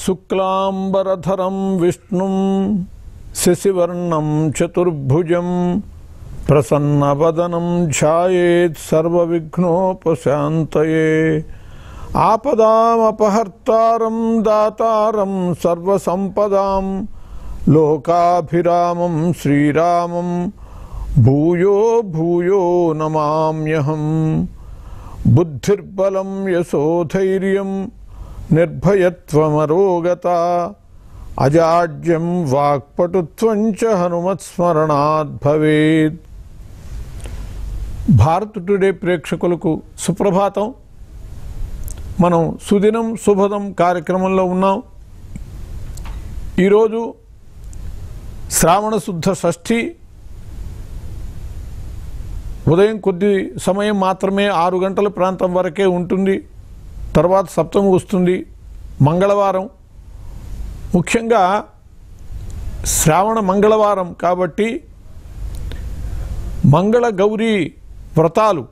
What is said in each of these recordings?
శుక్లాంబరధరం విష్ణుం శశివర్ణం చతుర్భుజం ప్రసన్నవదనం ధ్యాయేత్ సర్వవిఘ్నోపశాంతయే ఆపదామపహర్తారం దాతారం సర్వసంపదాం లోకాభిరామం శ్రీరామం భూయో భూయో నమామ్యహం. బుద్ధిర్బలం యశోధైర్యం నిర్భయత్వమరోగత అజాడ్యం వాక్పటుత్వం చ హనుమత్స్మరణాత్ భవేత్. భారత్ టుడే ప్రేక్షకులకు సుప్రభాతం. మనం సుదినం శుభదం కార్యక్రమంలో ఉన్నాం. ఈరోజు శ్రావణ శుద్ధ షష్ఠి. ఉదయం కొద్ది సమయం మాత్రమే 6 గంటల ప్రాంతం వరకే ఉంటుంది. తర్వాత సప్తమి వస్తుంది, మంగళవారం. ముఖ్యంగా శ్రావణ మంగళవారం కాబట్టి మంగళ గౌరీ వ్రతాలు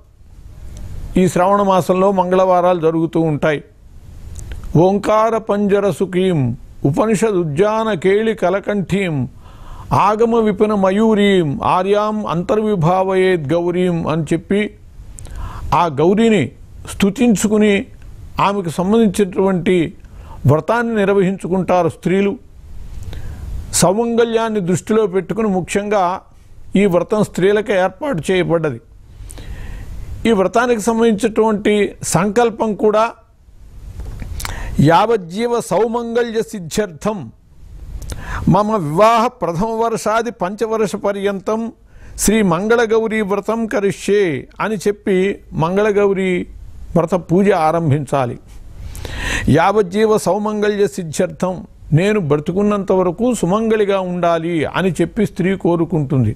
ఈ శ్రావణ మాసంలో మంగళవారాలు జరుగుతూ ఉంటాయి. ఓంకార పంజర సుఖీం ఉపనిషద్ ఉజ్జాన కేళి కలకంఠీం ఆగమ విపిన మయూరీం ఆర్యాం అంతర్విభావయేద్ గౌరీం అని చెప్పి ఆ గౌరీని స్తుతించుకుని ఆమెకు సంబంధించినటువంటి వ్రతాన్ని నిర్వహించుకుంటారు స్త్రీలు. సౌమంగళ్యాన్ని దృష్టిలో పెట్టుకుని ముఖ్యంగా ఈ వ్రతం స్త్రీలకే ఏర్పాటు చేయబడ్డది. ఈ వ్రతానికి సంబంధించినటువంటి సంకల్పం కూడా యావజ్జీవ సౌమంగళ్య సిద్ధ్యర్థం మమ వివాహ ప్రథమ వర్షాది పంచవర్ష పర్యంతం శ్రీ మంగళగౌరీ వ్రతం కరిష్యే అని చెప్పి మంగళగౌరీ వ్రత పూజ ఆరంభించాలి. యావజ్జీవ సౌమంగళ్య సిద్ధ్యర్థం, నేను బ్రతుకున్నంత వరకు సుమంగళిగా ఉండాలి అని చెప్పి స్త్రీ కోరుకుంటుంది.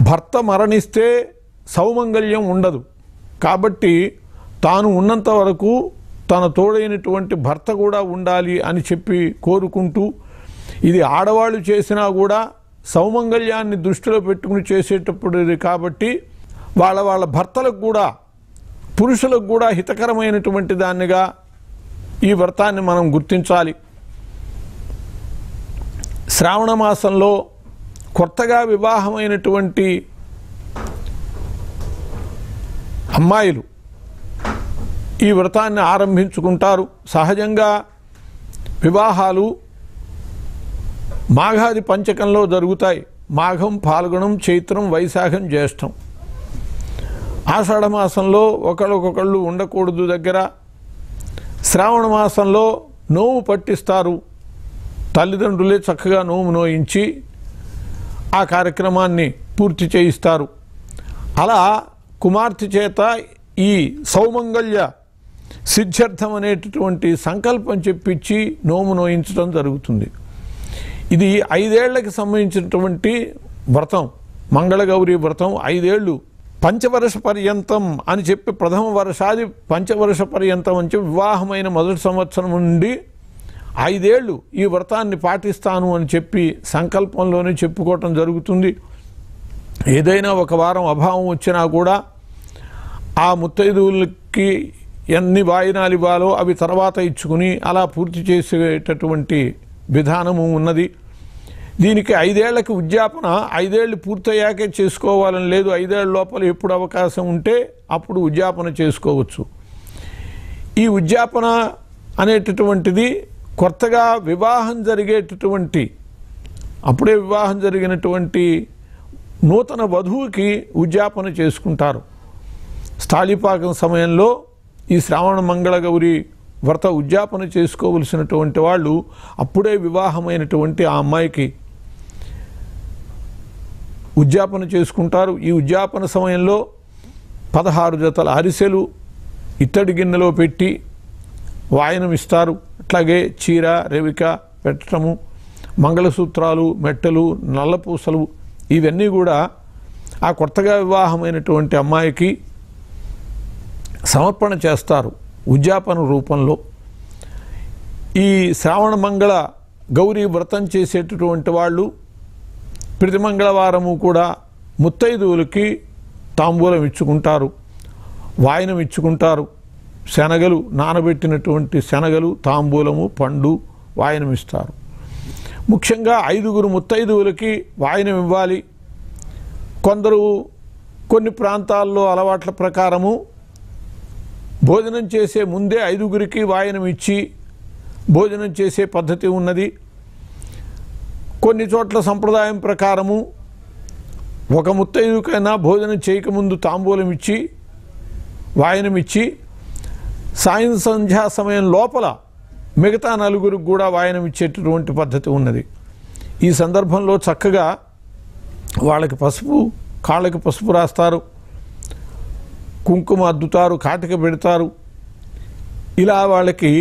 భర్త మరణిస్తే సౌమంగళ్యం ఉండదు కాబట్టి తాను ఉన్నంత వరకు తన తోడైనటువంటి భర్త కూడా ఉండాలి అని చెప్పి కోరుకుంటూ, ఇది ఆడవాళ్ళు చేసినా కూడా సౌమంగళ్యాన్ని దృష్టిలో పెట్టుకుని చేసేటప్పుడు కాబట్టి వాళ్ళ భర్తలకు కూడా పురుషులకు కూడా హితకరమైనటువంటి దాన్నిగా ఈ వ్రతాన్ని మనం గుర్తించాలి. శ్రావణ మాసంలో కొత్తగా వివాహమైనటువంటి అమ్మాయిలు ఈ వ్రతాన్ని ఆరంభించుకుంటారు. సహజంగా వివాహాలు మాఘాది పంచకంలో జరుగుతాయి. మాఘం, పాల్గొనం, చైత్రం, వైశాఖం, జ్యేష్టం. ఆషాఢ మాసంలో ఒకళ్ళకొకళ్ళు ఉండకూడదు దగ్గర. శ్రావణ మాసంలో నోము పట్టిస్తారు. తల్లిదండ్రులే చక్కగా నోము నోయించి ఆ కార్యక్రమాన్ని పూర్తి చేయిస్తారు. అలా కుమార్తె చేత ఈ సౌమంగళ్య సిద్ధ్యర్థం అనేటటువంటి సంకల్పం చెప్పించి నోము నోయించడం జరుగుతుంది. ఇది 5 ఏళ్లకి సంబంధించినటువంటి వ్రతం. మంగళగౌరీ వ్రతం 5 ఏళ్ళు పంచవర్ష పర్యంతం అని చెప్పి ప్రథమ వర్షాది పంచవర్ష పర్యంతం అని చెప్పి వివాహమైన మొదటి సంవత్సరం నుండి 5 ఏళ్ళు ఈ వ్రతాన్ని పాటిస్తాను అని చెప్పి సంకల్పంలోనే చెప్పుకోవటం జరుగుతుంది. ఏదైనా ఒక వారం అభావం వచ్చినా కూడా ఆ ముత్తైదువులకి ఎన్ని వాయినాలు ఇవ్వాలో అవి తర్వాత ఇచ్చుకుని అలా పూర్తి చేసేటటువంటి విధానము ఉన్నది. దీనికి 5 ఏళ్లకి ఉద్యాపన 5 ఏళ్ళు పూర్తయ్యాకే చేసుకోవాలని లేదు. 5 ఏళ్ల లోపల ఎప్పుడు అవకాశం ఉంటే అప్పుడు ఉద్యాపన చేసుకోవచ్చు. ఈ ఉద్యాపన అనేటటువంటిది కొత్తగా వివాహం జరిగేటటువంటి, అప్పుడే వివాహం జరిగినటువంటి నూతన వధువుకి ఉద్యాపన చేసుకుంటారు. స్థాళీపాకం సమయంలో ఈ శ్రావణ మంగళగౌరి వ్రత ఉద్యాపన చేసుకోవలసినటువంటి వాళ్ళు అప్పుడే వివాహమైనటువంటి ఆ అమ్మాయికి ఉద్యాపన చేసుకుంటారు. ఈ ఉద్యాపన సమయంలో 16 జతల అరిసెలు ఇత్తడి గిన్నెలో పెట్టి వాయనం ఇస్తారు. అట్లాగే చీర, రేవిక పెట్టడము, మంగళసూత్రాలు, మెట్టెలు, నల్లపూసలు ఇవన్నీ కూడా ఆ కొత్తగా వివాహమైనటువంటి అమ్మాయికి సమర్పణ చేస్తారు ఉద్యాపన రూపంలో. ఈ శ్రావణ మంగళ గౌరీ వ్రతం చేసేటటువంటి వాళ్ళు ప్రతి మంగళవారము కూడా ముత్తైదువులకి తాంబూలం ఇచ్చుకుంటారు, వాయనం ఇచ్చుకుంటారు. శనగలు, నానబెట్టినటువంటి శనగలు, తాంబూలము, పండు వాయనం ఇస్తారు. ముఖ్యంగా 5 ముత్తైదువులకి వాయనం ఇవ్వాలి. కొందరు కొన్ని ప్రాంతాల్లో అలవాట్ల ప్రకారము భోజనం చేసే ముందే 5 వాయనం ఇచ్చి భోజనం చేసే పద్ధతి ఉన్నది. కొన్ని చోట్ల సంప్రదాయం ప్రకారము ఒక ముత్తైదుకైనా భోజనం చేయకముందు తాంబూలం ఇచ్చి వాయనం ఇచ్చి సాయం సంధ్యా సమయం లోపల మిగతా 4 కూడా వాయనం ఇచ్చేటటువంటి పద్ధతి ఉన్నది. ఈ సందర్భంలో చక్కగా వాళ్ళకి పసుపు, కాళ్ళకి పసుపు రాస్తారు, కుంకుమ అద్దుతారు, కాటిక పెడతారు. ఇలా వాళ్ళకి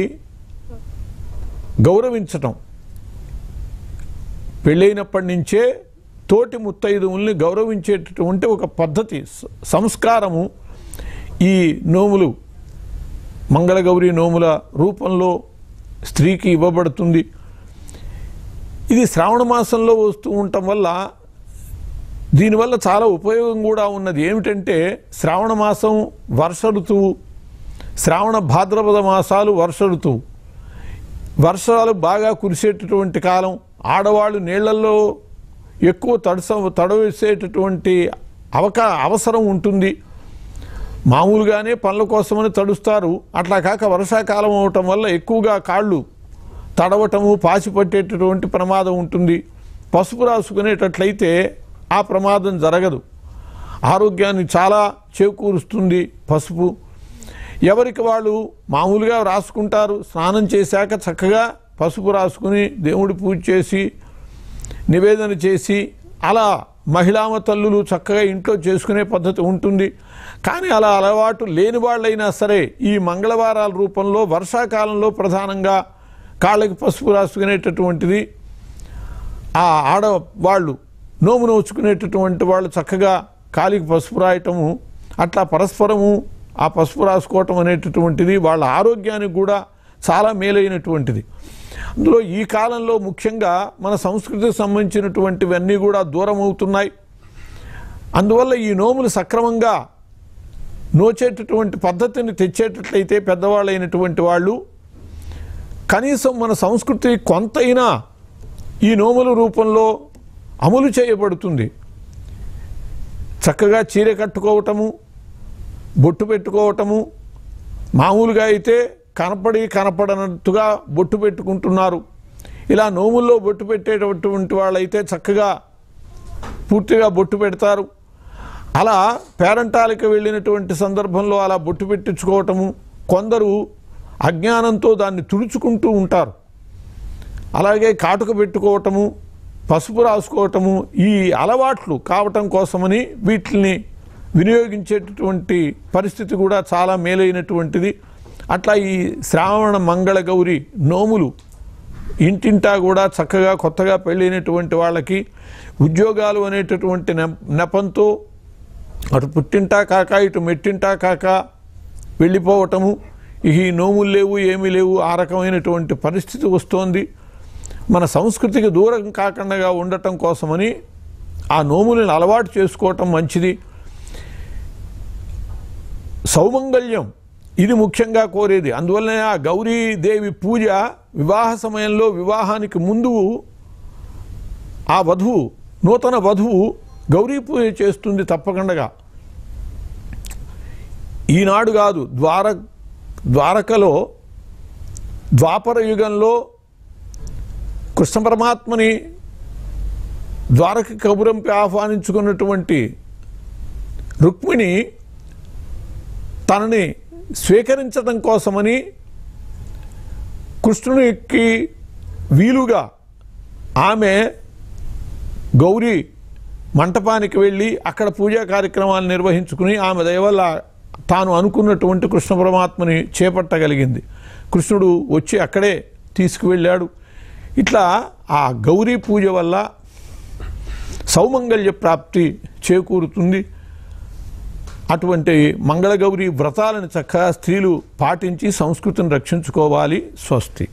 గౌరవించటం, పెళ్ళైనప్పటి నుంచే తోటి ముత్తైదువుల్ని గౌరవించేటటువంటి ఒక పద్ధతి, సంస్కారము ఈ నోములు, మంగళగౌరి నోముల రూపంలో స్త్రీకి ఇవ్వబడుతుంది. ఇది శ్రావణ మాసంలో వస్తూ ఉండటం వల్ల దీనివల్ల చాలా ఉపయోగం కూడా ఉన్నది. ఏమిటంటే శ్రావణ మాసం వర్ష ఋతువు, శ్రావణ భాద్రపద మాసాలు వర్ష ఋతువు, వర్షాలు బాగా కురిసేటటువంటి కాలం. ఆడవాళ్ళు నీళ్లలో ఎక్కువ తడవేసేటటువంటి అవసరం ఉంటుంది. మామూలుగానే పనుల కోసమని తడుస్తారు, అట్లా కాక వర్షాకాలం అవటం వల్ల ఎక్కువగా కాళ్ళు తడవటము, పాచి పట్టేటటువంటి ప్రమాదం ఉంటుంది. పసుపు రాసుకునేటట్లయితే ఆ ప్రమాదం జరగదు. ఆరోగ్యాన్ని చాలా చేకూరుస్తుంది పసుపు. ఎవరికి వాళ్ళు మామూలుగా రాసుకుంటారు, స్నానం చేశాక చక్కగా పసుపు రాసుకుని దేవుడి పూజ చేసి నివేదన చేసి అలా మహిళామ తల్లులు చక్కగా ఇంట్లో చేసుకునే పద్ధతి ఉంటుంది. కానీ అలా అలవాటు లేని వాళ్ళైనా సరే ఈ మంగళవారాల రూపంలో వర్షాకాలంలో ప్రధానంగా కాళ్ళకి పసుపు రాసుకునేటటువంటిది, ఆ ఆడవాళ్ళు నోము నోచుకునేటటువంటి వాళ్ళు చక్కగా కాలికి పసుపు రాయటము, అట్లా పరస్పరము ఆ పసుపు రాసుకోవటం అనేటటువంటిది వాళ్ళ ఆరోగ్యానికి కూడా చాలా మేలైనటువంటిది. అందులో ఈ కాలంలో ముఖ్యంగా మన సంస్కృతికి సంబంధించినటువంటివన్నీ కూడా దూరం అవుతున్నాయి. అందువల్ల ఈ నోములు సక్రమంగా నోచేటటువంటి పద్ధతిని తెచ్చేటట్లయితే పెద్దవాళ్ళైనటువంటి వాళ్ళు కనీసం మన సంస్కృతి కొంతైనా ఈ నోముల రూపంలో అమలు చేయబడుతుంది. చక్కగా చీర కట్టుకోవటము, బొట్టు పెట్టుకోవటము, మామూలుగా అయితే కనపడనట్టుగా బొట్టు పెట్టుకుంటున్నారు. ఇలా నోముల్లో బొట్టు పెట్టేటటువంటి వాళ్ళైతే చక్కగా పూర్తిగా బొట్టు పెడతారు. అలా పేరంటాలకు వెళ్ళినటువంటి సందర్భంలో అలా బొట్టు పెట్టించుకోవటము, కొందరు అజ్ఞానంతో దాన్ని తుడుచుకుంటూ ఉంటారు. అలాగే కాటుక పెట్టుకోవటము, పసుపు రాసుకోవటము, ఈ అలవాట్లు కావటం కోసమని వీటిని వినియోగించేటటువంటి పరిస్థితి కూడా చాలా మేలైనటువంటిది. అట్లా ఈ శ్రావణ మంగళగౌరి నోములు ఇంటింటా కూడా చక్కగా కొత్తగా పెళ్ళైనటువంటి వాళ్ళకి ఉద్యోగాలు అనేటటువంటి నెపంతో అటు పుట్టింటా కాక ఇటు మెట్టింటా కాక వెళ్ళిపోవటము, ఈ నోములు లేవు ఏమీ లేవు, ఆ రకమైనటువంటి పరిస్థితి వస్తోంది. మన సంస్కృతికి దూరం కాకుండా ఉండటం కోసమని ఆ నోములను అలవాటు చేసుకోవటం మంచిది. సౌమంగళ్యం ఇది ముఖ్యంగా కోరేది. అందువల్లనే ఆ గౌరీదేవి పూజ వివాహ సమయంలో, వివాహానికి ముందు ఆ వధువు, నూతన వధువు గౌరీ పూజ చేస్తుంది తప్పకుండా. ఈనాడు కాదు, ద్వారకలో ద్వాపర యుగంలో కృష్ణ పరమాత్మని ద్వారక కబురంపై ఆహ్వానించుకున్నటువంటి రుక్మిణి తనని స్వీకరించడం కోసమని కృష్ణునికి వీలుగా ఆమె గౌరీ మంటపానికి వెళ్ళి అక్కడ పూజా కార్యక్రమాలు నిర్వహించుకుని ఆమె దయవల్ల తాను అనుకున్నటువంటి కృష్ణ పరమాత్మని చేపట్టగలిగింది. కృష్ణుడు వచ్చి అక్కడే తీసుకువెళ్ళాడు. ఇట్లా ఆ గౌరీ పూజ వల్ల సౌమంగళ్య ప్రాప్తి చేకూరుతుంది. అటువంటి మంగళగౌరి వ్రతాలను చక్కగా స్త్రీలు పాటించి సంస్కృతిని రక్షించుకోవాలి. స్వస్తి.